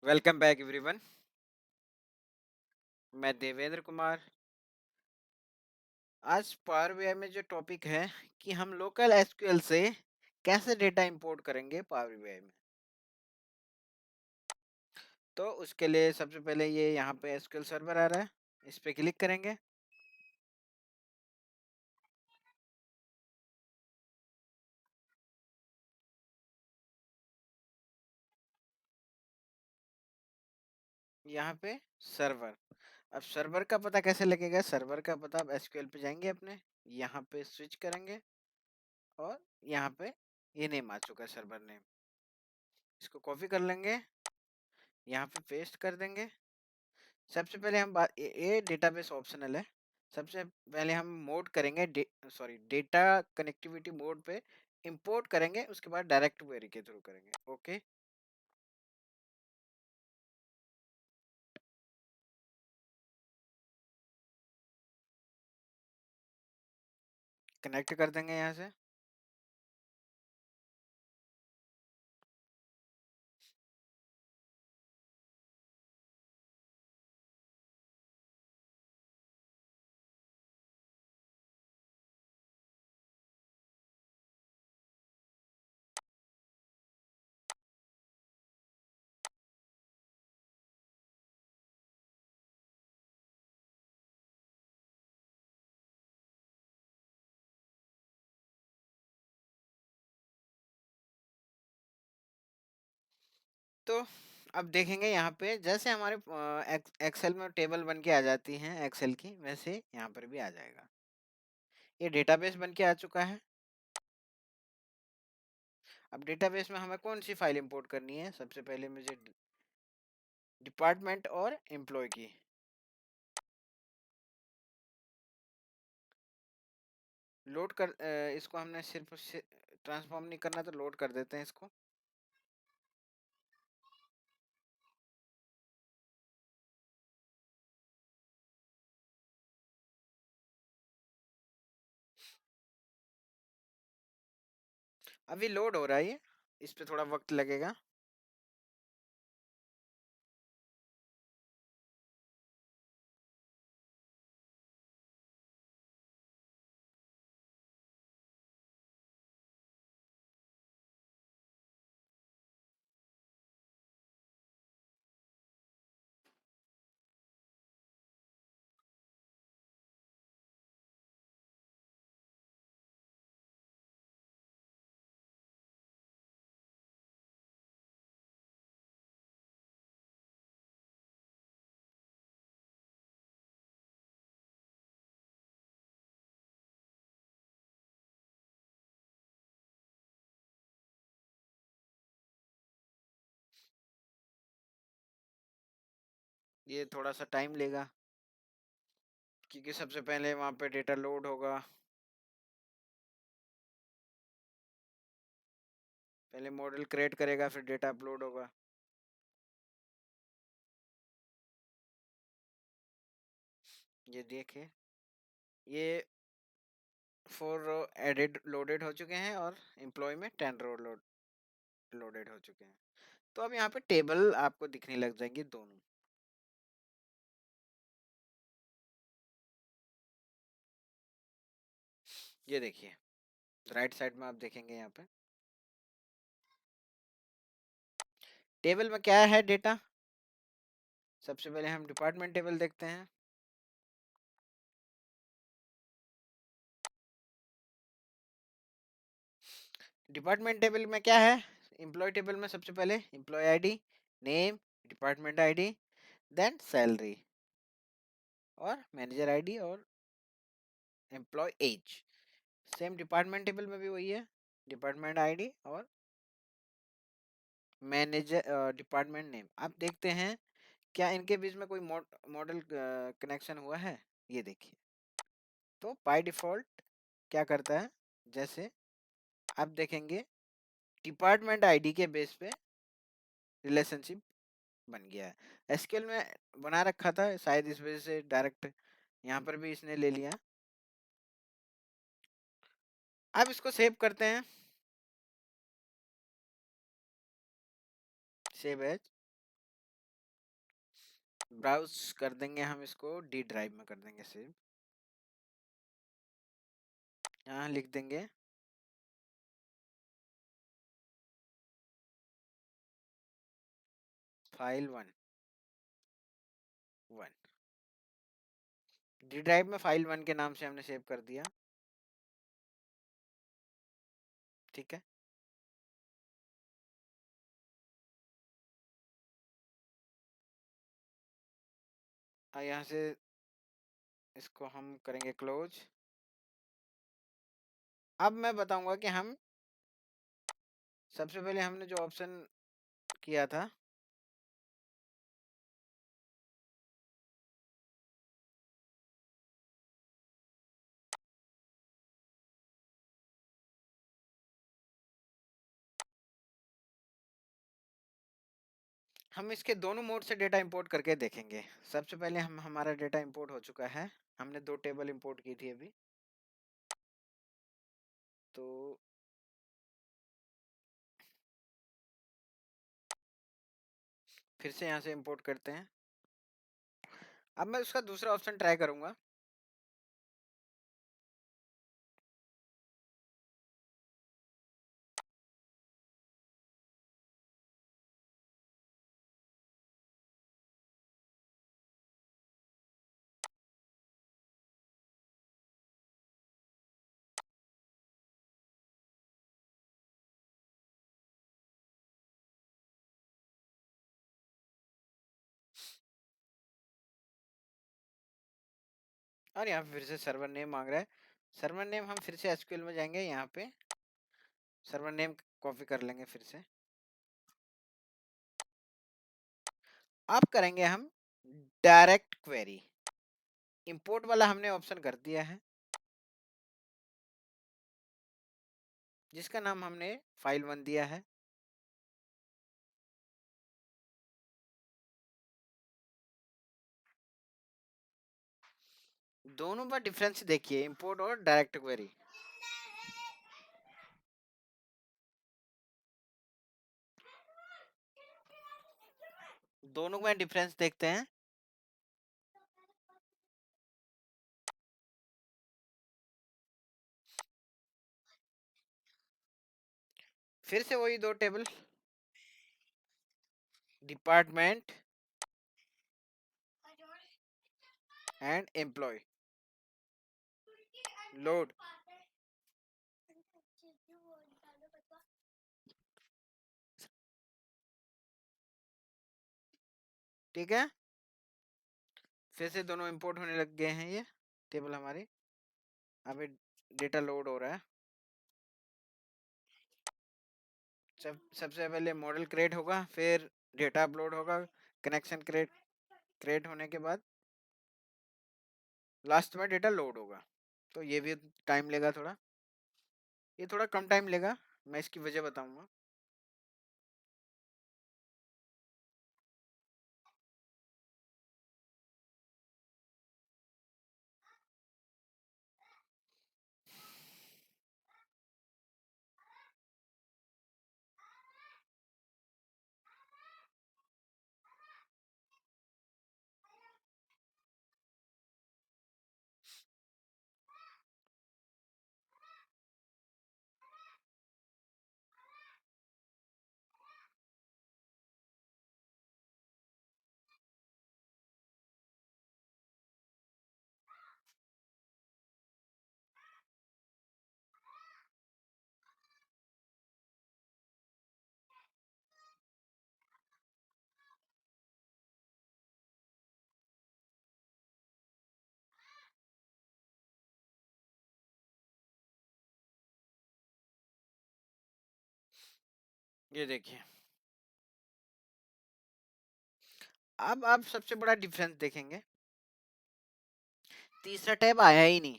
Welcome back everyone. मैं देवेंद्र कुमार। आज power BI में जो टॉपिक है कि हम लोकल एसक्यूएल से कैसे डेटा इंपोर्ट करेंगे पावर बीआई में। तो उसके लिए सबसे पहले ये यहाँ पे एसक्यूएल सर्वर आ रहा है, इस पे क्लिक करेंगे। यहाँ पे सर्वर। अब सर्वर का पता कैसे लगेगा? सर्वर का पता अब एसक्यूएल पे जाएंगे, अपने यहाँ पे स्विच करेंगे और यहाँ पे ये नेम आ चुका है, सर्वर नेम। इसको कॉपी कर लेंगे, यहाँ पे पेस्ट कर देंगे। सबसे पहले हम बात ये डेटाबेस ऑप्शनल है। सबसे पहले हम मोड करेंगे डेटा कनेक्टिविटी मोड पे इंपोर्ट करेंगे, उसके बाद डायरेक्ट क्वेरी के थ्रू करेंगे। ओके, कनेक्ट कर देंगे यहाँ से। तो अब देखेंगे यहाँ पे जैसे हमारे एक्सेल में टेबल बन के आ जाती हैं एक्सेल की, वैसे यहाँ पर भी आ जाएगा। ये डेटाबेस बन के आ चुका है। अब डेटाबेस में हमें कौन सी फाइल इंपोर्ट करनी है? सबसे पहले मुझे डिपार्टमेंट और एम्प्लॉय की लोड कर इसको हमने सिर्फ ट्रांसफॉर्म नहीं करना, तो लोड कर देते हैं इसको। अभी लोड हो रहा है ये, इस पे थोड़ा वक्त लगेगा। ये थोड़ा सा टाइम लेगा, क्योंकि सबसे पहले वहां पे डेटा लोड होगा। पहले मॉडल क्रिएट करेगा, फिर डेटा अपलोड होगा। ये देखिए, ये 4 रो एडिट लोडेड हो चुके हैं और एम्प्लॉय में 10 रो लोडेड हो चुके हैं। तो अब यहाँ पे टेबल आपको दिखने लग जाएंगे दोनों। ये देखिए, राइट साइड में आप देखेंगे यहाँ पे टेबल में क्या है डेटा। सबसे पहले हम डिपार्टमेंट टेबल देखते हैं। डिपार्टमेंट टेबल में क्या है? एम्प्लॉय टेबल में सबसे पहले employ ID, name, department ID, then salary और मैनेजर आईडी और employ age. Same department table में भी वही है, डिपार्टमेंट आईडी और मैनेजर डिपार्टमेंट नेम। आप देखते हैं क्या इनके बीच में कोई मॉडल कनेक्शन हुआ है? ये देखिए। तो बाय डिफॉल्ट क्या करता है, जैसे आप देखेंगे डिपार्टमेंट आईडी के बेस पे रिलेशनशिप बन गया है। एसक्यूएल में बना रखा था, शायद इस वजह से डायरेक्ट यहाँ पर भी इसने ले लिया। अब इसको सेव करते हैं, सेव एज। ब्राउज कर देंगे हम इसको, डी ड्राइव में कर देंगे सेव। यहाँ लिख देंगे file1 डी ड्राइव में file1 के नाम से हमने सेव कर दिया। ठीक है, और यहाँ से इसको हम करेंगे क्लोज। अब मैं बताऊंगा कि हम सबसे पहले हमने जो ऑप्शन किया था, हम इसके दोनों मोड से डेटा इंपोर्ट करके देखेंगे। सबसे पहले हम हमारा डेटा इंपोर्ट हो चुका है, हमने 2 टेबल इंपोर्ट की थी अभी। तो फिर से यहाँ से इंपोर्ट करते हैं। अब मैं उसका दूसरा ऑप्शन ट्राई करूंगा। और यहाँ पे फिर से सर्वर नेम मांग रहा है। सर्वर नेम हम फिर से एसक्यूएल में जाएंगे, यहाँ पे सर्वर नेम कॉपी कर लेंगे फिर से। अब करेंगे हम डायरेक्ट क्वेरी। इंपोर्ट वाला हमने ऑप्शन कर दिया है, जिसका नाम हमने file1 दिया है। दोनों में डिफरेंस देखिए, इंपोर्ट और डायरेक्ट क्वेरी। दोनों में डिफरेंस देखते हैं। फिर से वही 2 table, department and employ. Load. ठीक है, फिर से दोनों इंपोर्ट होने लग गए हैं ये टेबल हमारी। अभी डेटा लोड हो रहा है। सबसे पहले मॉडल क्रिएट होगा, फिर डेटा अपलोड होगा, कनेक्शन क्रिएट होने के बाद लास्ट में डेटा लोड होगा। तो ये भी टाइम लेगा थोड़ा, ये थोड़ा कम टाइम लेगा, मैं इसकी वजह बताऊंगा। ये देखिए, अब आप सबसे बड़ा डिफरेंस देखेंगे, तीसरा टैब आया ही नहीं।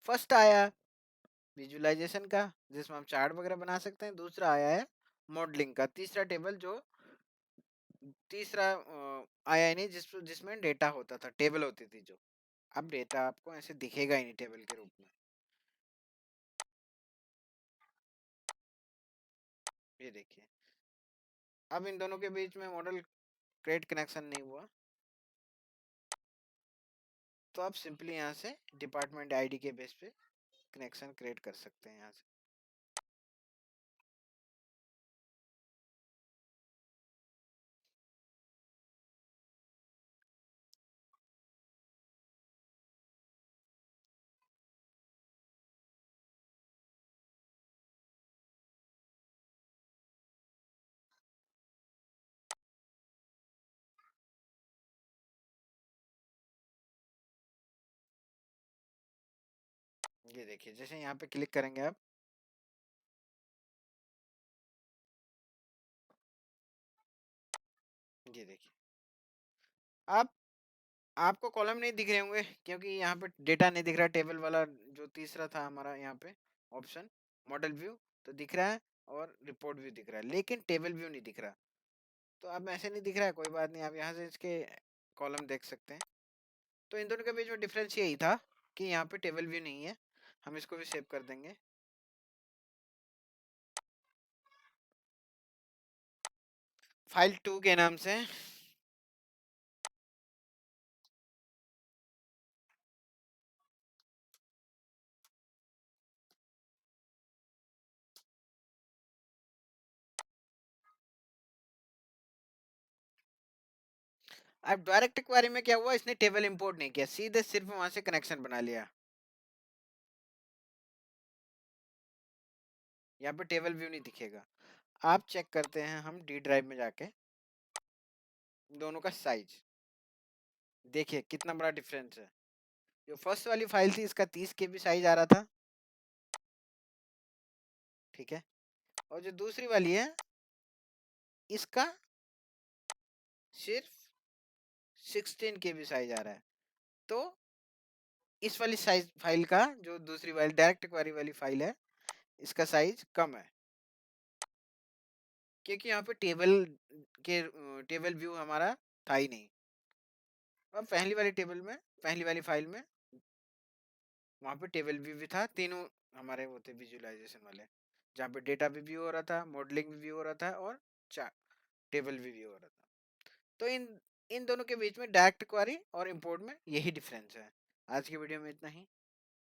फर्स्ट आया विजुअलाइजेशन का, जिसमें हम चार्ट वगैरह बना सकते हैं। दूसरा आया है मॉडलिंग का। तीसरा टेबल जो तीसरा आया ही नहीं, जिसमें डेटा होता था, टेबल होती थी जो। अब डेटा आपको ऐसे दिखेगा ही नहीं टेबल के रूप में। ये देखिए, अब इन दोनों के बीच में मॉडल क्रिएट कनेक्शन नहीं हुआ। तो आप सिंपली यहाँ से डिपार्टमेंट आईडी के बेस पे कनेक्शन क्रिएट कर सकते हैं यहाँ से। ये देखिए जैसे यहाँ पे क्लिक करेंगे आप, ये देखिए आप आपको कॉलम नहीं दिख रहे होंगे क्योंकि यहाँ पे डेटा नहीं दिख रहा। टेबल वाला जो तीसरा था हमारा यहाँ पे ऑप्शन, मॉडल व्यू तो दिख रहा है और रिपोर्ट व्यू दिख रहा है, लेकिन टेबल व्यू नहीं दिख रहा। तो अब ऐसे नहीं दिख रहा है, कोई बात नहीं, आप यहाँ से इसके कॉलम देख सकते हैं। तो इन दोनों के बीच में डिफरेंस यही था कि यहाँ पे टेबल व्यू नहीं है। हम इसको भी सेव कर देंगे। फाइल 2 के नाम से। अब डायरेक्ट क्वेरी में क्या हुआ, इसने टेबल इंपोर्ट नहीं किया, सीधे सिर्फ वहां से कनेक्शन बना लिया। यहाँ पे टेबल व्यू नहीं दिखेगा। आप चेक करते हैं हम डी ड्राइव में जाके दोनों का साइज, देखिए कितना बड़ा डिफरेंस है। जो फर्स्ट वाली फाइल थी इसका 30 केबी साइज आ रहा था, ठीक है, और जो दूसरी वाली है इसका सिर्फ 16 केबी साइज आ रहा है। तो इस वाली साइज फाइल का, जो दूसरी वाली डायरेक्ट क्वेरी वाली फाइल है, इसका साइज कम है क्योंकि यहाँ पे टेबल व्यू हमारा था ही नहीं। अब पहली वाली फाइल में वहाँ पे टेबल व्यू भी था, तीनों हमारे वो थे विजुअलाइजेशन वाले, जहाँ पे डेटा भी व्यू हो रहा था, मॉडलिंग भी व्यू हो रहा था और टेबल भी व्यू हो रहा था। तो इन इन दोनों के बीच में डायरेक्ट क्वेरी और इंपोर्ट में यही डिफरेंस है। आज की वीडियो में इतना ही।